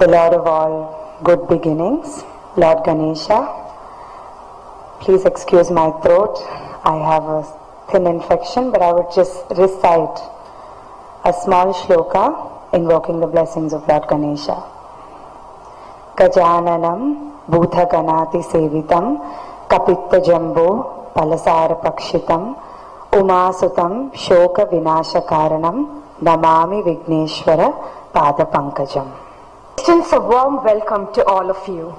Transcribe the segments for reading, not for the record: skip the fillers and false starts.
the Lord of all good beginnings, Lord Ganesha. Please excuse my throat. I have a thin infection, but I would just recite a small shloka invoking the blessings of Lord Ganesha. Gajananam Bhuthaganati Sevitam Kapitta Jambo Palasara Pakshitam Umasutam Shoka Vinasha Karanam Namami Vigneshwara Pada Pankajam. Extends a warm welcome to all of you.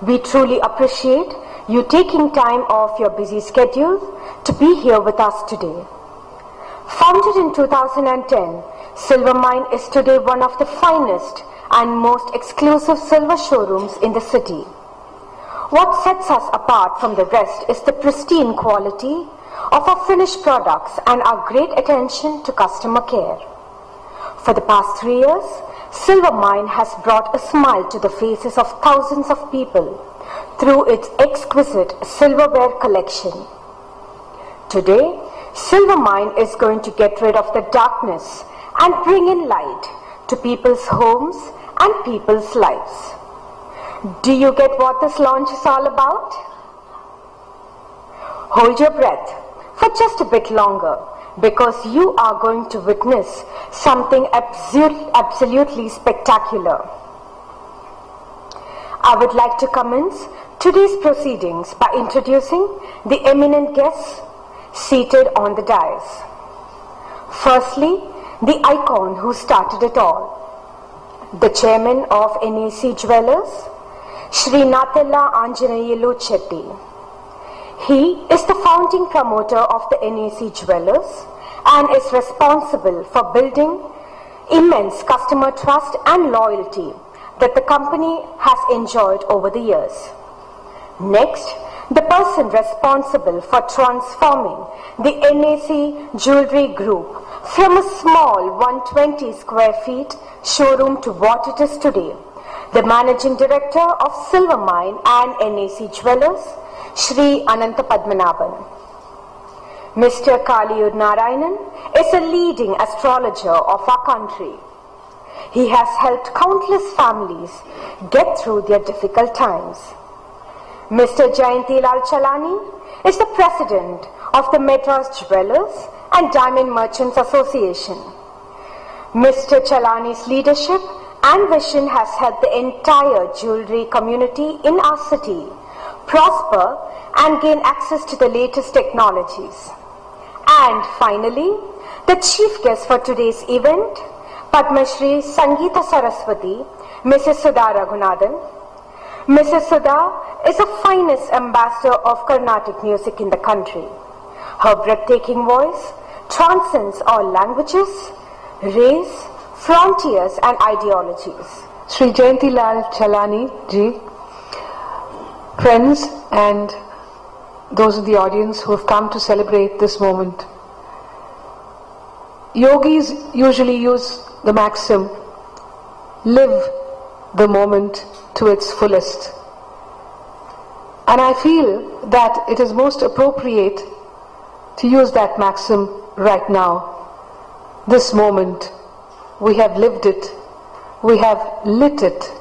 We truly appreciate you taking time off your busy schedule to be here with us today. Founded in 2010, Silvermine is today one of the finest and most exclusive silver showrooms in the city. What sets us apart from the rest is the pristine quality of our finished products and our great attention to customer care. For the past 3 years, Silvermine has brought a smile to the faces of thousands of people through its exquisite silverware collection. Today, Silvermine is going to get rid of the darkness and bring in light to people's homes and people's lives. Do you get what this launch is all about? Hold your breath for just a bit longer, because you are going to witness something absolutely spectacular. I would like to commence today's proceedings by introducing the eminent guests seated on the dais. Firstly, the icon who started it all, the chairman of NAC Jewellers, Shri Natella Anjaneyulu Chetty. He is the founding promoter of the NAC Jewellers and is responsible for building immense customer trust and loyalty that the company has enjoyed over the years. Next, the person responsible for transforming the NAC Jewelry Group from a small 120 square feet showroom to what it is today, the Managing Director of Silvermine and NAC Jewellers, Shri Ananta Padmanabhan. Mr. Kaliyur Narayanan is a leading astrologer of our country. He has helped countless families get through their difficult times. Mr. Jayantilal Chalani is the president of the Madras Jewellers and Diamond Merchants Association. Mr. Chalani's leadership and vision has helped the entire jewelry community in our city prosper and gain access to the latest technologies. And finally, the chief guest for today's event, Padma Shri Sangeeta Saraswati, Mrs. Sudha Raghunathan. Mrs. Sudha is the finest ambassador of Carnatic music in the country. Her breathtaking voice transcends all languages, race, frontiers and ideologies. Shri Jayantilal Chalani ji, friends and those in the audience who have come to celebrate this moment. Yogis usually use the maxim, live the moment to its fullest. And I feel that it is most appropriate to use that maxim right now. This moment, we have lived it, we have lit it,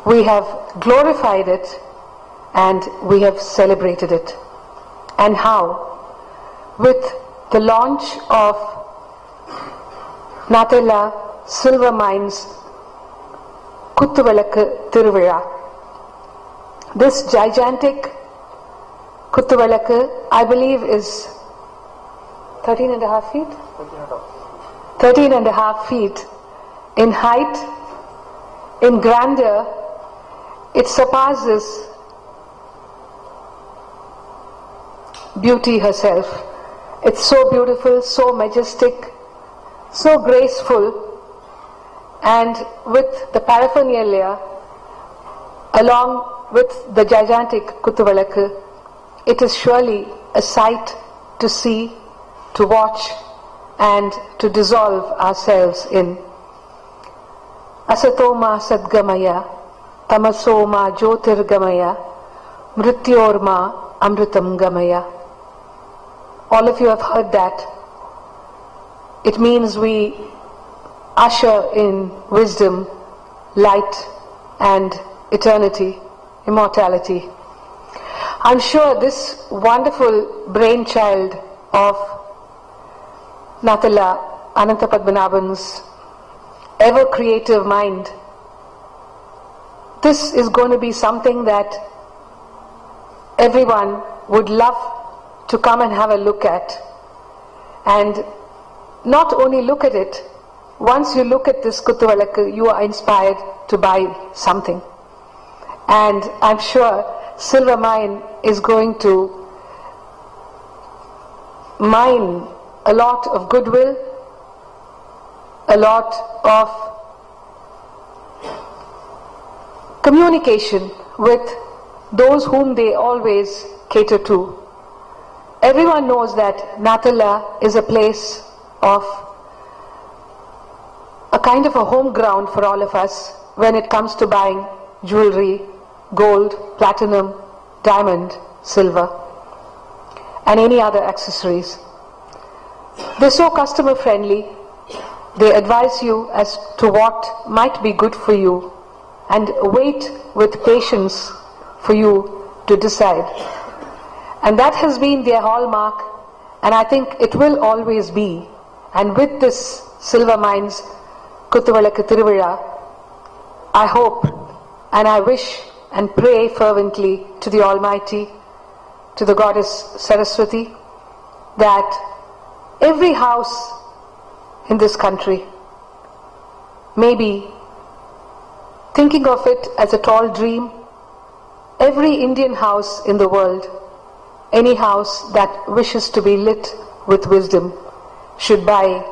we have glorified it, and we have celebrated it. And how? With the launch of Natella Silvermine's Kuttuvilakku Thiruvizha. This gigantic Kuttuvilakku, I believe, is 13.5 feet? 13.5 feet in height, in grandeur. It surpasses beauty herself. It's so beautiful, so majestic, so graceful, and with the paraphernalia along with the gigantic Kuttuvilakku, it is surely a sight to see, to watch, and to dissolve ourselves in. Asatoma Sadgamaya, Tamasoma Jyotirgamaya, Mrityorma Amritam Gamaya. All of you have heard that. It means we usher in wisdom light and eternity, immortality. I'm sure this wonderful brainchild of Nathala Ananthapadmanabhan's ever creative mind, this is going to be something that everyone would love to come and have a look at. And not only look at it, once you look at this Kuttuvalakku, you are inspired to buy something. And I'm sure Silver Mine is going to mine a lot of goodwill, a lot of communication with those whom they always cater to. Everyone knows that Nathala is a place of a kind of a home ground for all of us when it comes to buying jewelry, gold, platinum, diamond, silver, and any other accessories. They're so customer friendly. They advise you as to what might be good for you and wait with patience for you to decide. And that has been their hallmark, and I think it will always be. And with this Silver Mines Kuttuvalakku Thiruvizha, I hope and I wish and pray fervently to the Almighty, to the Goddess Saraswati, that every house in this country may be thinking of it as a tall dream. Every Indian house in the world, any house that wishes to be lit with wisdom, should buy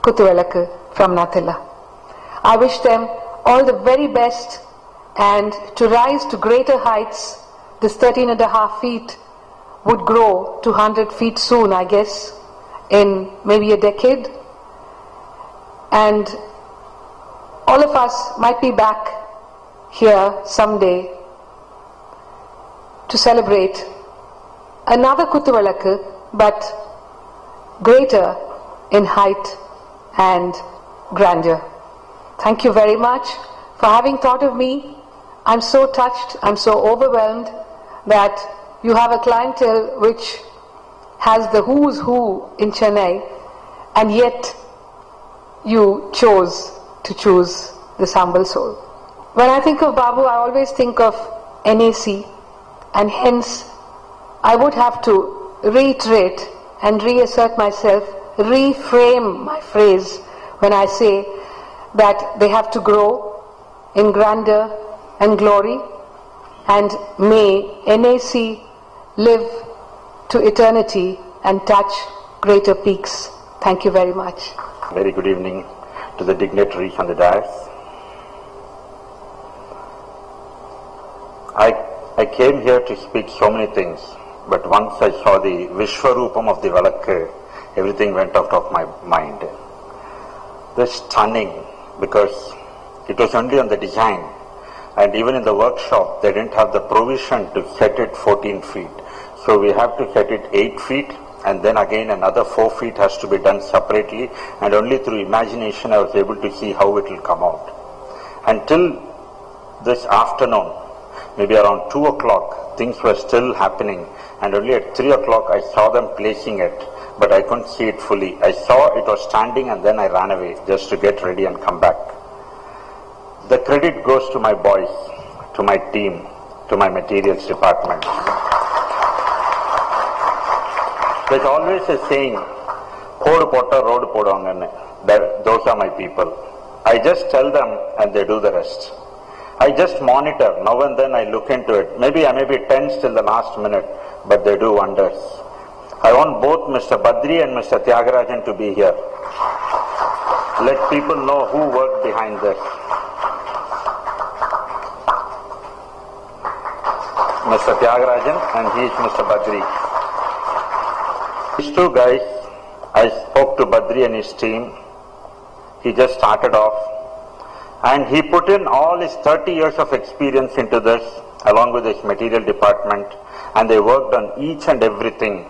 Kuttuvalakku from Nathala. I wish them all the very best, and to rise to greater heights. This 13.5 feet would grow to 100 feet soon, I guess, in maybe a decade. And all of us might be back here someday to celebrate another Kuttuvalakku, but greater in height and grandeur. Thank you very much for having thought of me. I'm so touched, I'm so overwhelmed that you have a clientele which has the who's who in Chennai, and yet you chose to choose this humble soul. When I think of Babu, I always think of NAC, and hence I would have to reiterate and reassert myself, reframe my phrase when I say that they have to grow in grandeur and glory, and may NAC live to eternity and touch greater peaks. Thank you very much. Very good evening to the dignitaries on the dais. I came here to speak so many things, but once I saw the Vishwarupam of the Valakku, everything went out of my mind. This stunning, because it was only on the design, and even in the workshop they didn't have the provision to set it 14 feet. So we have to set it 8 feet, and then again another 4 feet has to be done separately, and only through imagination I was able to see how it will come out. Until this afternoon, maybe around 2 o'clock, things were still happening, and only at 3 o'clock I saw them placing it, but I couldn't see it fully. I saw it was standing, and then I ran away just to get ready and come back. The credit goes to my boys, to my team, to my materials department. There's always a saying, "Kodu potta road poduvanga." Those are my people. I just tell them and they do the rest. I just monitor. Now and then I look into it. Maybe I may be tense till the last minute, but they do wonders. I want both Mr. Badri and Mr. Tyagarajan to be here. Let people know who worked behind this. Mr. Tyagarajan and he is Mr. Badri. These two guys, I spoke to Badri and his team. He just started off, and he put in all his 30 years of experience into this along with his material department, and they worked on each and everything,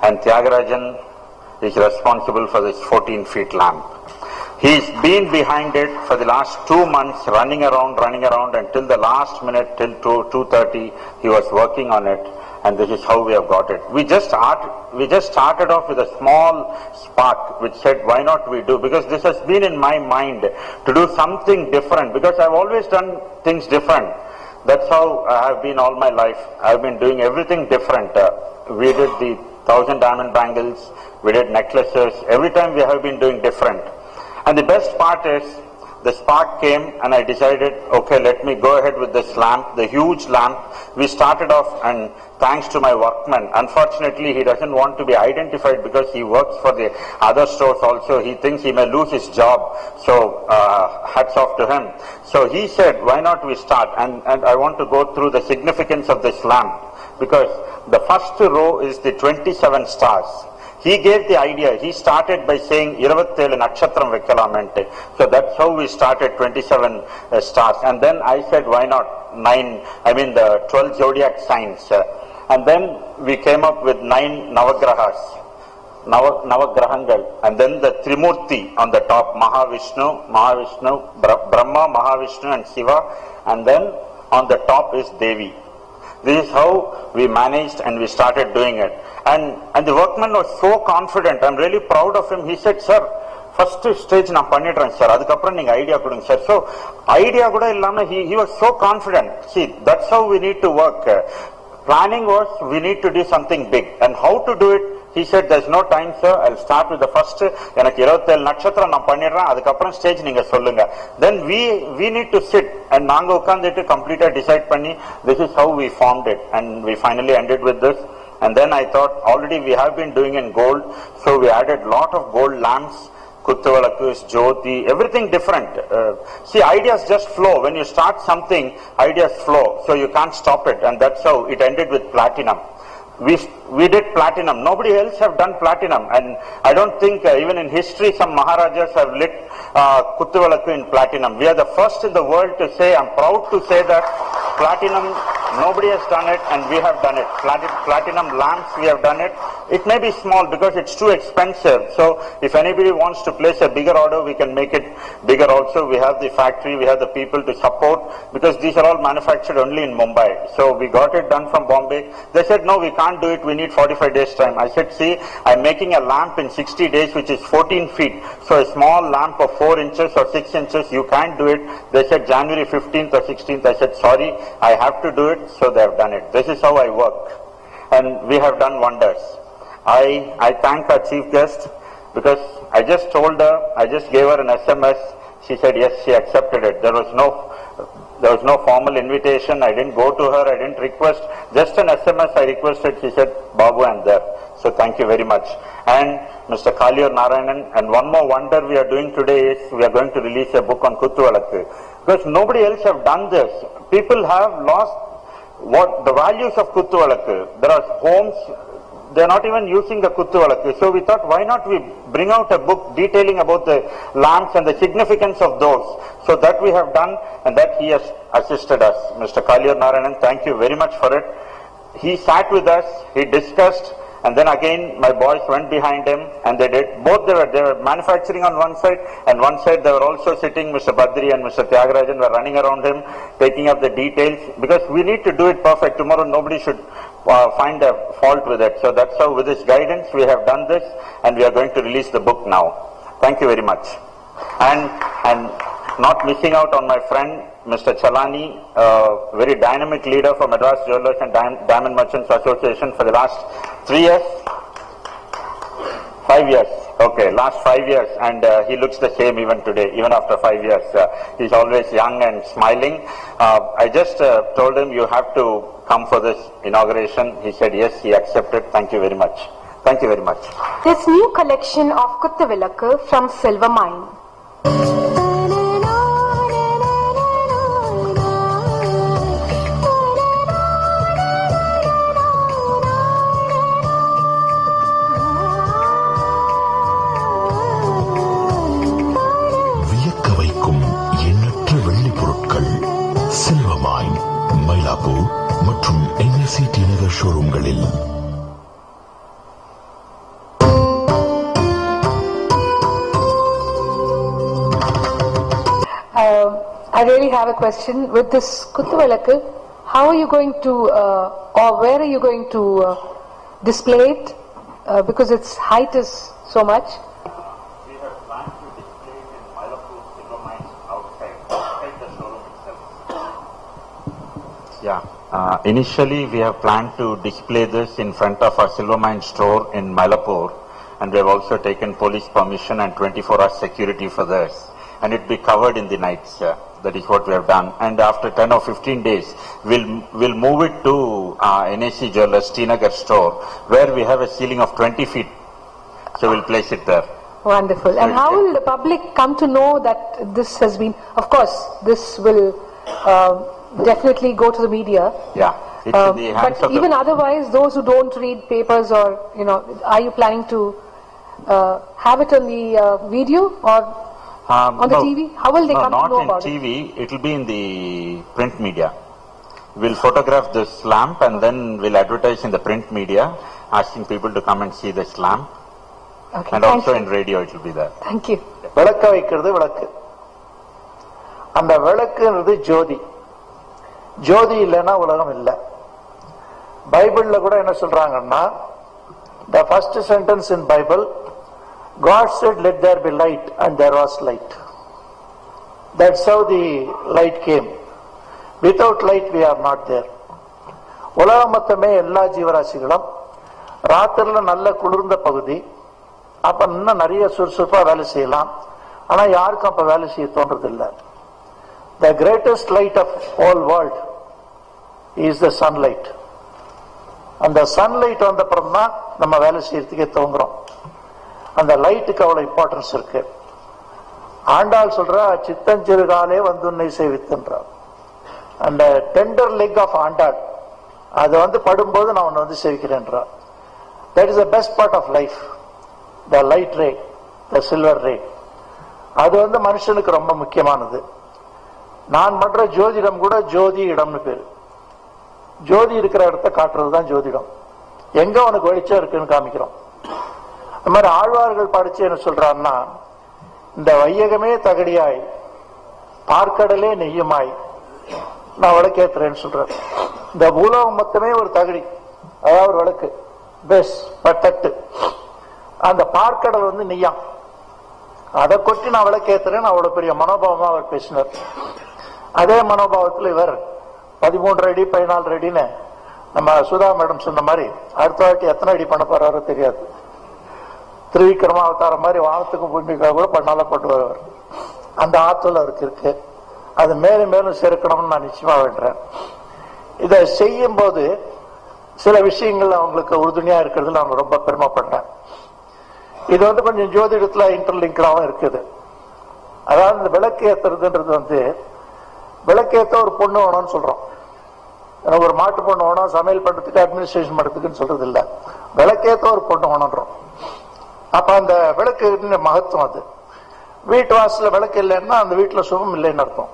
and Tyagarajan is responsible for this 14 feet lamp. He's been behind it for the last 2 months, running around until the last minute, till 2:30, he was working on it, and this is how we have got it. We just started off with a small spark, which said, why not we do? Because this has been in my mind to do something different, because I've always done things different. That's how I have been all my life. I've been doing everything different. We did the 1,000 diamond bangles, we did necklaces, every time we have been doing different. And the best part is, the spark came and I decided, okay, let me go ahead with this lamp, the huge lamp. We started off, and thanks to my workman, unfortunately he doesn't want to be identified because he works for the other stores also. He thinks he may lose his job, so hats off to him. So he said, why not we start? And I want to go through the significance of this lamp, because the first row is the 27 stars. He gave the idea. He started by saying 27 nakshatram vekkalamante. So that's how we started 27 stars. And then I said, why not 9? I mean the 12 zodiac signs. And then we came up with 9 navagrahas, navagrahangal. And then the Trimurti on the top, Mahavishnu, Brahma, Mahavishnu and Shiva. And then on the top is Devi. This is how we managed, and we started doing it. And the workman was so confident. I'm really proud of him. He said, sir, first stage na pannidren sir, adukapram neenga idea kudunga sir. So idea kuda illama he was so confident. See, that's how we need to work. Planning was, we need to do something big. And how to do it? He said, there's no time sir, I'll start with the first, எனக்கு 27 நட்சத்திரம் நான் பண்ணிடுறேன், அதுக்கப்புறம் stage நீங்க சொல்லுங்க. Then we need to sit, and நாங்க உட்கார்ந்துட்டு கம்ப்ளீட்டா டிசைட் பண்ணி, this is how we formed it, and we finally ended with this. And then I thought, already we have been doing in gold, so we added lot of gold lamps, Kuttuvalaku, Jyoti, everything different. See, ideas just flow. When you start something, ideas flow, so you can't stop it, and that's how it ended with platinum. We did platinum. Nobody else have done platinum, and I don't think even in history some Maharajas have lit Kuttuvalaku in platinum. We are the first in the world to say, I'm proud to say that platinum, nobody has done it, and we have done it. Platinum lamps, we have done it. It may be small because it's too expensive. So if anybody wants to place a bigger order, we can make it bigger also. We have the factory, we have the people to support, because these are all manufactured only in Mumbai. So we got it done from Bombay. They said, no, we can't do it. We need 45 days time. I said, see, I'm making a lamp in 60 days, which is 14 feet. So a small lamp of 4 inches or 6 inches, you can't do it. They said January 15th or 16th. I said, sorry, I have to do it. So they have done it. This is how I work. And we have done wonders. I thank our chief guest, because I just told her, I just gave her an SMS. She said yes, she accepted it. There was no formal invitation. I didn't go to her, I didn't request. Just an SMS I requested. She said, Babu, I'm there. So thank you very much. And Mr. Kaliyur Narayanan, and one more wonder we are doing today is, we are going to release a book on Kuttuvalaku. Because nobody else have done this. People have lost what the values of Kuttuvalaku. There are homes, they are not even using the Kuttuvalaku. So we thought, why not we bring out a book detailing about the lamps and the significance of those. So that we have done, and that he has assisted us. Mr. Kaliyur Narayanan, thank you very much for it. He sat with us, he discussed, and then again my boys went behind him, and they did. Both they were manufacturing on one side, and one side they were also sitting. Mr. Badri and Mr. Tyagarajan were running around him, taking up the details, because we need to do it perfect. Tomorrow nobody should find a fault with it. So that's how, with his guidance, we have done this, and we are going to release the book now. Thank you very much. And not missing out on my friend Mr. Chalani, very dynamic leader for Madras Jewelers and Diamond Merchants Association for the last 3 years, 5 years. Okay, last 5 years, and he looks the same even today, even after 5 years. He's always young and smiling. I just told him, you have to come for this inauguration. He said yes, he accepted. Thank you very much. Thank you very much. This new collection of Kuttuvalaku from Silver Mine. Mylapore மற்றும் NSCT Nagar ஷோரூம்களில். I really have a question. With this Kuthuvilakku, how are you going to, or where are you going to display it? Because its height is so much. We have planned to display it in Mylapore Silver Mines outside the showroom itself. Yeah. Initially, we have planned to display this in front of our Silver Mine store in Mylapore, and we have also taken police permission and 24-hour security for this. And it be covered in the nights. That is what we have done. And after 10 or 15 days, we'll move it to NAC Jewellers Tinagar store, where we have a ceiling of 20 feet. So we'll place it there. Wonderful. And how will the public come to know that this has been, of course, this will definitely go to the media. Yeah. It's in the hands but of even otherwise, those who don't read papers or, are you planning to have it on the video or on the TV? How will they come to know about it? Not in TV. It will be in the print media. We'll photograph this lamp and then we'll advertise in the print media, asking people to come and see this lamp. Okay, and also in radio it will be there. Thank you. விளக்க வைக்கிறது விளக்கு. அந்த விளக்குன்றது ஜோதி. ஜோதி இல்லைன்னா உலகம் இல்லை. பைபிள்ல கூட என்ன சொல்றாங்கன்னா, the first sentence in Bible, God said, let there be light, and there was light. That's how the light came. Without light we are not there. உலகம் மொத்தமே எல்லா ஜீவராசிகளும் ராத்திரில நல்ல குளிர்ந்த பகுதி, அப்ப இன்னும் நிறைய சுறுசுறுப்பா வேலை செய்யலாம். ஆனா யாருக்கும் அப்ப வேலை செய்ய தோன்றது இல்லை. The greatest light of all world is the sunlight. அந்த சன்லைட் வந்த அப்புறம் தான் நம்ம வேலை செய்யறதுக்கே தோங்குறோம். அந்த லைட்டுக்கு அவ்வளவு இம்பார்ட்டன்ஸ் இருக்கு. ஆண்டாள் சொல்றா, சித்தஞ்சிறுகாலே வந்து உன்னை சேவித்துன்றார். அந்த டெண்டர் லெக் ஆஃப் ஆண்டாள், அது படும்போது நான் உன்னை சேவிக்கிறேன்றார். That is the best part of life, the light ray, the silver ray. அது மனுஷனுக்கு ரொம்ப முக்கியமானது. நான் பண்ற ஜோதிடம் கூட ஜோதி இடம்னு பேரு. ஜோதி இருக்கிற இடத்த காட்டுறது தான் ஜோதிடம். எங்க உனக்கு வெளிச்சம் இருக்குன்னு காமிக்கிறோம். அது மாதிரி ஆழ்வார்கள் படிச்சு என்ன சொல்றான்னா, இந்த வையகமே தகடியாய் பார்க்கடலே நெய்யுமாய் நான் விளக்கேத்துறேன்னு சொல்றேன். இந்த பூலோகம் மொத்தமே ஒரு தகடி, அதாவது ஒரு விளக்கு, பேஸ் தட்டு. அந்த பார்க்கடல் நெய்யாம், அதை கொட்டி நான் விளக்கேத்துறேன்னு அவ்வளவு பெரிய மனோபாவமா அவர் பேசினார். அதே மனோபாவத்தில் இவர் 13 அடி 14 அடின்னு நம்ம சுதா மேடம் சொன்ன மாதிரி அடுத்த வாட்டி எத்தனை அடி பண்ண போறாரோ தெரியாது. திருவிக்கிரமா அவதார மாதிரி வானத்துக்கு பூமிக்காக கூட பண்ணாலும் கொண்டு வருவார். அந்த ஆற்றல் அவருக்கு இருக்கு. அது மேலும் மேலும் சேர்க்கணும்னு நான் நிச்சயமா வேண்டேன். இதை செய்யும் போது சில விஷயங்கள் அவங்களுக்கு உறுதுணையா இருக்கிறது நான் ரொம்ப பெருமைப்படுறேன். இது கொஞ்சம் ஜோதிடத்துல இன்டர்லிங்காவும் இருக்குது. அதாவது இந்த விளக்கு ஏத்துறதுன்றது விளக்கேற்ற ஒரு பொண்ணு வேணும்னு சொல்றோம். எனக்கு ஒரு மாட்டு பொண்ணு வேணும், சமையல் பண்றதுக்கு அட்மினிஸ்ட்ரேஷன் பண்றதுக்குன்னு சொல்றது இல்லை. விளக்கேற்ற ஒரு பொண்ணு வேணும்ன்றோம். அப்ப அந்த விளக்கு மகத்துவம் அது. வீட்டு வாசல விளக்கு இல்லைன்னா அந்த வீட்டுல சுகம் இல்லைன்னு அர்த்தம்.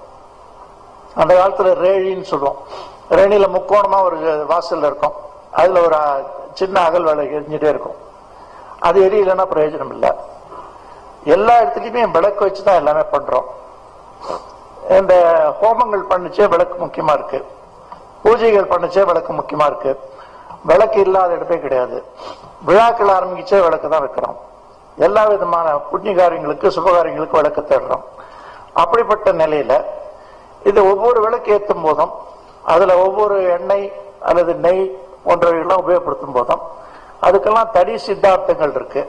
அந்த காலத்துல ரேழின்னு சொல்லுவோம். ரேணியில முக்கோணமா ஒரு வாசல் இருக்கும், அதுல ஒரு சின்ன அகல் விளக்கு எரிஞ்சுட்டே இருக்கும். அது எரியலைன்னா பிரயோஜனம் இல்லை. எல்லா இடத்துலயுமே விளக்கு வச்சுதான் எல்லாமே பண்றோம். இந்த ஹோமங்கள் பண்ணுச்சே விளக்கு முக்கியமா இருக்கு, பூஜைகள் பண்ணுச்சே விளக்கு முக்கியமா இருக்கு. விளக்கு இல்லாத இடமே கிடையாது. விழாக்கள் ஆரம்பிச்சே விளக்கு தான் வைக்கிறோம். எல்லா விதமான புண்ணிய காரியங்களுக்கு சுபகாரியங்களுக்கு விளக்கு தேடுறோம். அப்படிப்பட்ட நிலையில இது ஒவ்வொரு விளக்கு ஏற்றும் போதும் அதுல ஒவ்வொரு எண்ணெய் அல்லது நெய் போன்றவைகள்லாம் உபயோகப்படுத்தும் போதும் அதுக்கெல்லாம் தனி சித்தார்த்தங்கள் இருக்கு.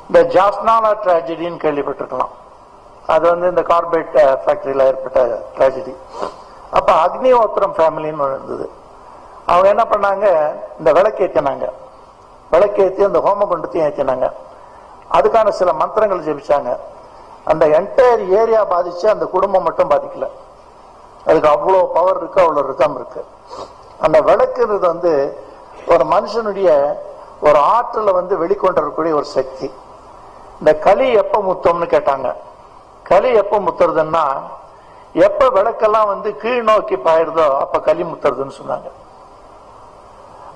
இந்த ஜாஃப்னா ட்ராஜடின்னு கேள்விப்பட்டிருக்கலாம். அது இந்த கார்பரேட் ஃபேக்டரியில ஏற்பட்ட ட்ராஜடி. அப்ப அக்னிஹோத்திரம் ஃபேமிலின்னு இருந்தது. அவங்க என்ன பண்ணாங்க, இந்த விளக்கேற்றினாங்க. விளக்கேற்றி அந்த ஹோம குண்டத்தையும் ஏற்றினாங்க. அதுக்கான சில மந்திரங்கள் ஜெபிச்சாங்க. அந்த என்டையர் ஏரியா பாதிச்சு, அந்த குடும்பம் மட்டும் பாதிக்கல. அதுக்கு அவ்வளோ பவர் இருக்கு, அவ்வளோ ரிதம் இருக்கு. அந்த விளக்குறது ஒரு மனுஷனுடைய ஒரு ஆற்றலை வெளிக்கொண்டிருக்கக்கூடிய ஒரு சக்தி. இந்த களி எப்ப முத்தம்னு கேட்டாங்க. களி எப்ப முத்துறதுன்னா, எப்ப விளக்கெல்லாம் கீழ் நோக்கி பாயிருதோ அப்ப களி முத்துறதுன்னு சொன்னாங்க.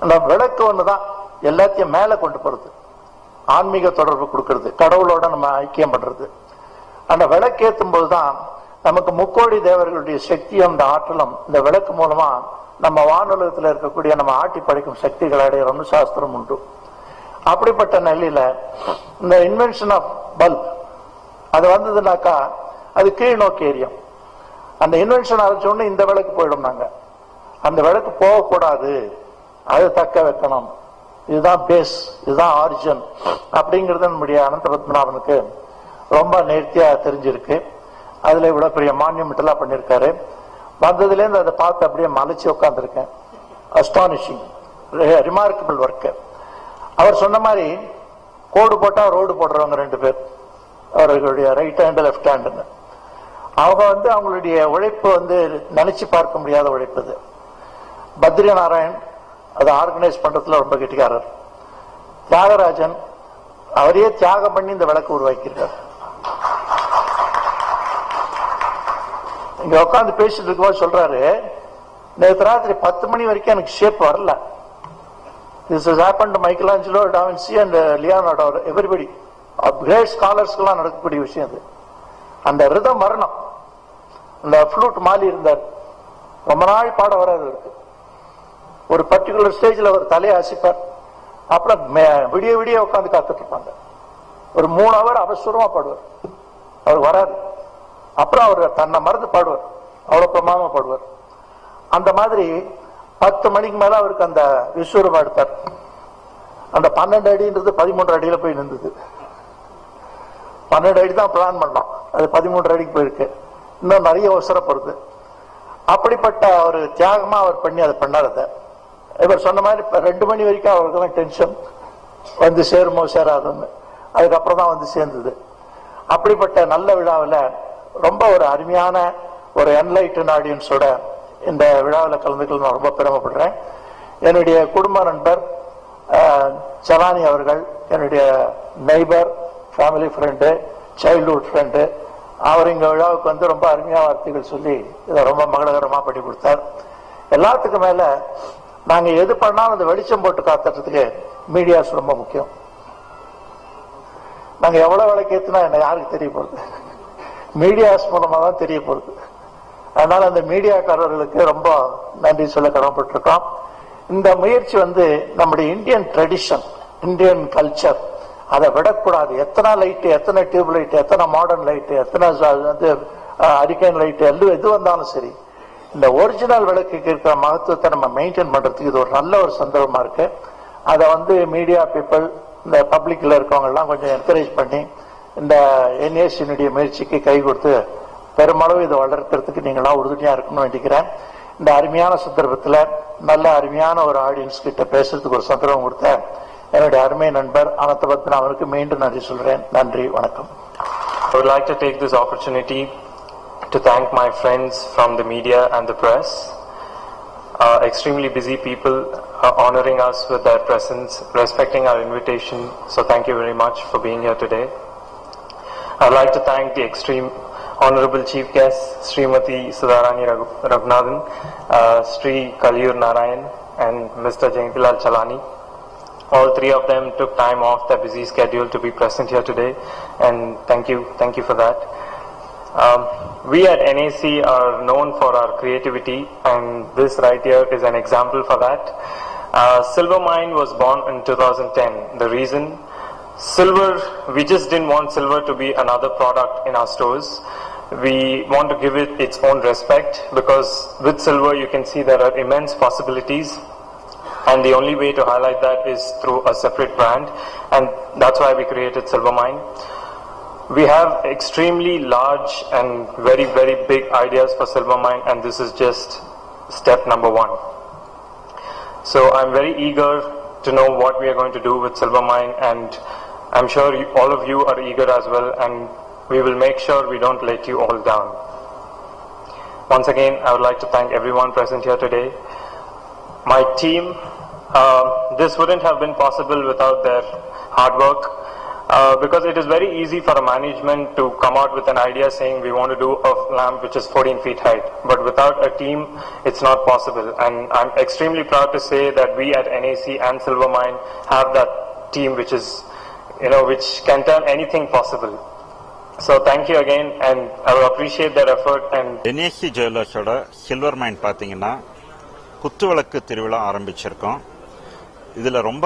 அந்த விளக்கு ஒண்ணுதான் எல்லாத்தையும் மேல கொண்டு போறது, ஆன்மீக தொடர்பு கொடுக்கறது, கடவுளோட நம்ம ஐக்கியம் பண்றது. அந்த விளக்கேற்றும் போதுதான் நமக்கு முக்கோடி தேவர்களுடைய சக்தியும் அந்த ஆற்றலும் இந்த விளக்கு மூலமா நம்ம வானுலகத்தில் இருக்கக்கூடிய நம்ம ஆட்டி படைக்கும் சக்திகளை அடையிறோம்னு சாஸ்திரம் உண்டு. அப்படிப்பட்ட நிலையில இந்த இன்வென்ஷன் ஆஃப் பல்ப் அது வந்ததுனாக்கா அது கீழ் நோக்கி எரியும். அந்த இன்வென்ஷன் ஆரம்பிச்சோடனே இந்த விளக்கு போயிடும். நாங்க அந்த விளக்கு போகக்கூடாது, அது தக்க வைக்கணும், இதுதான் பேஸ், இதுதான் ஆரிஜின் அப்படிங்கிறது நம்முடைய அனந்த பத்மநாபனுக்கு ரொம்ப நேர்த்தியா தெரிஞ்சிருக்கு. அதுல இவ்வளவு பெரிய மான்யூமெண்ட் எல்லாம் பண்ணிருக்காரு. வந்ததுலேருந்து அதை பார்த்து அப்படியே மலைச்சு உட்காந்துருக்கேன். Astonishing, remarkable work. அவர் சொன்ன மாதிரி கோடு போட்டா ரோடு போடுறவங்க 2 பேர், அவர்களுடைய ரைட் ஹேண்ட் லெஃப்ட் ஹேண்டுன்னு. அவங்க அவங்களுடைய உழைப்பு நினைச்சு பார்க்க முடியாத உழைப்பு. பத்ரி நாராயண் அதை ஆர்கனைஸ் பண்றதுல ரொம்ப கெட்டிக்காரர். தியாகராஜன் அவரையே தியாகம் பண்ணி இந்த விளக்கு உருவாக்கியிருக்கார். இங்க உட்காந்து பேசிட்டு இருக்கும்போது சொல்றாரு, நேற்று ராத்திரி 10 மணி வரைக்கும் எனக்கு ஷேப் வரல. This has happened to Michelangelo, Da Vinci and Leonardo, everybody. Great scholars எல்லாம் நடக்கக்கூடிய விஷயம் அது. அந்த ரிதம் வரணும். அந்த ஃப்ளூட் மாலி இருந்தார், ரொம்ப நாள் பாட வராது இருக்கு. ஒரு பர்டிகுலர் ஸ்டேஜில் ஒரு தலையை அசிப்பார், அப்புறம் விடிய விடிய உட்காந்து காத்துட்டு இருப்பாங்க. ஒரு 3 ஹவர் அவசரமா பாடுவார், அவர் வராது. அப்புறம் அவர் தன்னை மறந்து பாடுவார், அவ்வளவு பிரமாதமா பாடுவார். அந்த மாதிரி 10 மணிக்கு மேல அவருக்கு அந்த விஸ்வரூபம் எடுத்தார். அந்த 12 அடின்றது 13 அடியில போய் நின்றுது. 12 அடி தான் பிளான் பண்ணோம், அது 13 அடிக்கு போயிருக்கு. இன்னும் நிறைய அவசரப்படுது. அப்படிப்பட்ட ஒரு தியாகமா அவர் பண்ணி அதை பண்ணாத. இவர் சொன்ன மாதிரி 2 மணி வரைக்கும் அவருக்கெல்லாம் டென்ஷன், சேருமோ சேராதுன்னு. அதுக்கப்புறம் தான் சேர்ந்தது. அப்படிப்பட்ட நல்ல விழாவில் ரொம்ப ஒரு அருமையான ஒரு என்லைட்டன் ஆடியன்ஸோட இந்த விழாவில் கலந்துக்கல நான் ரொம்ப பெருமைப்படுறேன். என்னுடைய குடும்ப நண்பர் சலானி அவர்கள், என்னுடைய neighbour, family friend, childhood friend, அவர் இங்க விழாவுக்கு ரொம்ப அருமையான வார்த்தைகள் சொல்லி இதை ரொம்ப மங்களகரமா பண்ணி கொடுத்தார். எல்லாத்துக்கும் மேல நாங்க எது பண்ணாலும் அந்த வெளிச்சம் போட்டு காத்துறதுக்கு மீடியாஸ் ரொம்ப முக்கியம். நாங்க எவ்வளவு விலைக்கு ஏத்துனா என்ன யாருக்கு தெரிய போறது? மீடியாஸ் மூலமா தான் தெரிய போறது. அதனால அந்த மீடியாக்காரர்களுக்கு ரொம்ப நன்றி சொல்ல கடமைப்பட்டிருக்கோம். இந்த முயற்சி நம்முடைய இந்தியன் ட்ரெடிஷன், இந்தியன் கல்ச்சர், அதை விடக்கூடாது. எத்தனை லைட்டு, எத்தனை டியூப் லைட், எத்தனை மாடர்ன் லைட்டு, எத்தனை அரிக்கன் லைட்டு, எது வந்தாலும் சரி, இந்த ஒரிஜினல் விளக்குக்கு இருக்கிற மகத்துவத்தை நம்ம மெயின்டைன் பண்றதுக்கு இது ஒரு நல்ல ஒரு சந்தர்ப்பமா இருக்கு. அதை மீடியா பீப்புள், இந்த பப்ளிக்ல இருக்கவங்க எல்லாம் கொஞ்சம் என்கரேஜ் பண்ணி இந்த என்ஏசியினுடைய முயற்சிக்கு கை கொடுத்து பெருமளவு இதை வளர்க்கறதுக்கு நீங்களாம் உறுதுணையா இருக்கணும்னு வேண்டிக்கிறேன். இந்த அருமையான சந்தர்ப்பத்தில் நல்ல அருமையான ஒரு ஆடியன்ஸ் கிட்ட பேசுறதுக்கு ஒரு சந்தர்ப்பம் கொடுத்த என்னுடைய அருமை நண்பர் அனந்த பத்மநாபனுக்கு மீண்டும் நன்றி சொல்றேன். நன்றி, வணக்கம். I would like to take this opportunity to thank my friends from the media and the press, extremely busy people honoring us with their presence, respecting our invitation. So thank you very much for being here today. I would like to thank the extreme honorable chief guests, Srimati Sudharani Raghunathan, Sri Kaliyur Narayan and Mr. Jayantilal Chalani. All 3 of them took time off their busy schedule to be present here today, and thank you for that. We at NAC are known for our creativity, and this right here is an example for that. Silvermine was born in 2010. The reason? Silver, we just didn't want silver to be another product in our stores. We want to give it its own respect, because with silver you can see there are immense possibilities, and the only way to highlight that is through a separate brand, and that's why we created Silvermine. We have extremely large and very, very big ideas for Silvermine, and this is just step number 1. So I'm very eager to know what we are going to do with Silvermine, and I'm sure all of you are eager as well, and we will make sure we don't let you all down. Once again, I would like to thank everyone present here today. My team, this wouldn't have been possible without their hard work, because it is very easy for a management to come out with an idea saying we want to do a lamp which is 14 feet height, but without a team it's not possible. And I'm extremely proud to say that we at NAC and Silvermine have that team which is, which can turn anything possible. So thank you again, and I will appreciate that effort. And NSC ஜுவல்லர்ஸோட silver mine பார்த்தீங்கன்னா குத்துவிளக்கு திருவிழா ஆரம்பிச்சிருக்கோம். இதுல ரொம்ப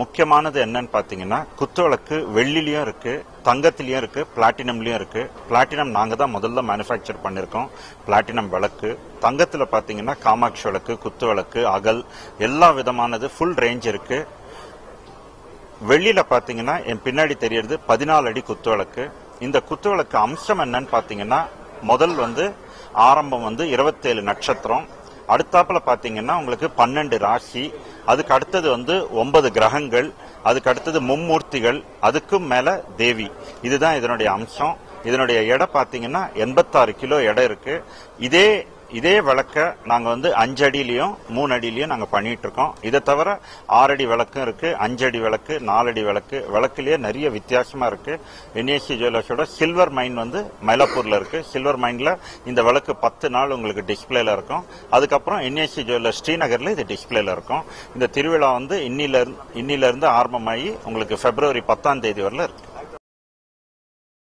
முக்கியமானது என்னன்னு பார்த்தீங்கன்னா குத்துவிளக்கு வெள்ளிலையும் இருக்கு, தங்கத்திலையும் இருக்கு, பிளாட்டினம்லயும் இருக்கு. பிளாட்டினம் நாங்க தான் முதல்ல மேனுஃபேக்சர் பண்ணிருக்கோம். பிளாட்டினம் விளக்கு. தங்கத்துல பார்த்தீங்கன்னா காமாட்சி விளக்கு, குத்து விளக்கு, அகல் எல்லா விதமானது ஃபுல் ரேஞ்ச் இருக்கு. வெள்ளியில பார்த்தீங்கன்னா என் பின்னாடி தெரியறது 14 அடி குத்து விளக்கு. இந்த குத்து விளக்கு அம்சம் என்னன்னு பார்த்தீங்கன்னா முதல் ஆரம்பம் 27 நட்சத்திரம், அடுத்தாப்புல பாத்தீங்கன்னா உங்களுக்கு 12 ராசி, அதுக்கு அடுத்தது 9 கிரகங்கள், அதுக்கு அடுத்தது மும்மூர்த்திகள், அதுக்கும் மேல தேவி. இதுதான் இதனுடைய அம்சம். இதனுடைய எடை பாத்தீங்கன்னா 86 கிலோ எடை இருக்கு. இதே விளக்க நாங்க 5 அடியிலையும் 3 அடியிலையும் நாங்க பண்ணிட்டு இருக்கோம். இதை தவிர 6 அடி விளக்கும் இருக்கு, 5 அடி விளக்கு, 4 அடி விளக்கு. விளக்குலயே நிறைய வித்தியாசமா இருக்கு. NSC ஜுவல்லர்ஸோட சில்வர் மைன் மயிலாப்பூர்ல இருக்கு. சில்வர் மைன்ல இந்த விளக்கு 10 நாள் உங்களுக்கு டிஸ்பிளேல இருக்கும். அதுக்கப்புறம் NSC ஜுவல்லர் ஸ்ரீநகர்ல இது டிஸ்பிளேல இருக்கும். இந்த திருவிழா இன்னில இருந்து ஆரம்பமாகி உங்களுக்கு February 10ஆம் தேதி வரல இருக்கு.